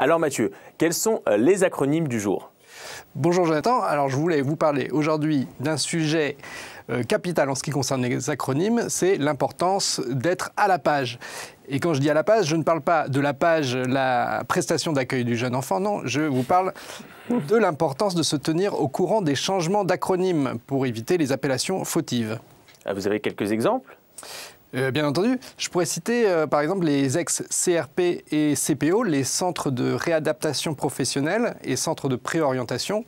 Alors Mathieu, quels sont les acronymes du jour? Bonjour Jonathan, alors je voulais vous parler aujourd'hui d'un sujet capital en ce qui concerne les acronymes, c'est l'importance d'être à la page. Et quand je dis à la page, je ne parle pas de la page, la prestation d'accueil du jeune enfant, non, je vous parle de l'importance de se tenir au courant des changements d'acronymes pour éviter les appellations fautives. Vous avez quelques exemples? Bien entendu, je pourrais citer par exemple les ex-CRP et CPO, les centres de réadaptation professionnelle et centres de préorientation,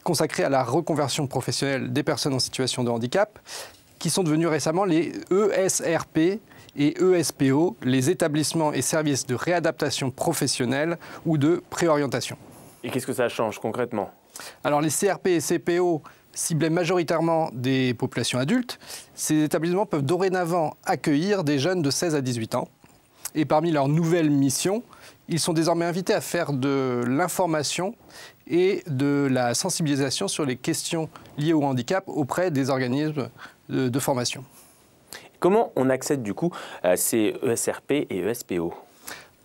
consacrés à la reconversion professionnelle des personnes en situation de handicap, qui sont devenus récemment les ESRP et ESPO, les établissements et services de réadaptation professionnelle ou de préorientation. Et qu'est-ce que ça change concrètement? Alors les CRP et CPO ciblaient majoritairement des populations adultes. Ces établissements peuvent dorénavant accueillir des jeunes de 16 à 18 ans. Et parmi leurs nouvelles missions, ils sont désormais invités à faire de l'information et de la sensibilisation sur les questions liées au handicap auprès des organismes de formation. Comment on accède du coup à ces ESRP et ESPO?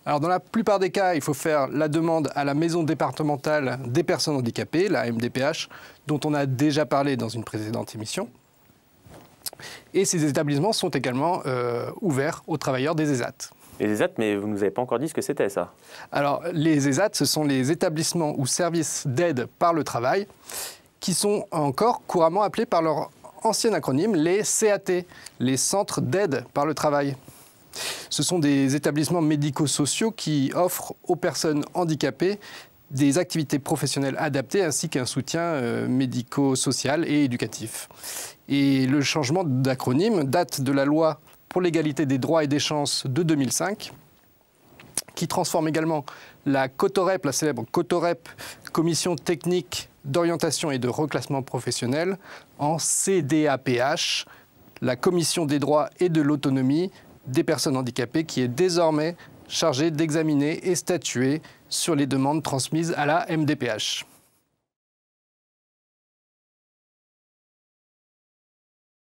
Alors dans la plupart des cas, il faut faire la demande à la Maison départementale des personnes handicapées, la MDPH, dont on a déjà parlé dans une précédente émission. Et ces établissements sont également ouverts aux travailleurs des ESAT. Les ESAT, mais vous ne nous avez pas encore dit ce que c'était ça. Alors les ESAT, ce sont les établissements ou services d'aide par le travail, qui sont encore couramment appelés par leur ancien acronyme, les CAT, les centres d'aide par le travail. Ce sont des établissements médico-sociaux qui offrent aux personnes handicapées des activités professionnelles adaptées ainsi qu'un soutien médico-social et éducatif. Et le changement d'acronyme date de la loi pour l'égalité des droits et des chances de 2005, qui transforme également la COTOREP, la célèbre COTOREP, Commission technique d'orientation et de reclassement professionnel, en CDAPH, la Commission des droits et de l'autonomie des personnes handicapées, qui est désormais chargée d'examiner et statuer sur les demandes transmises à la MDPH.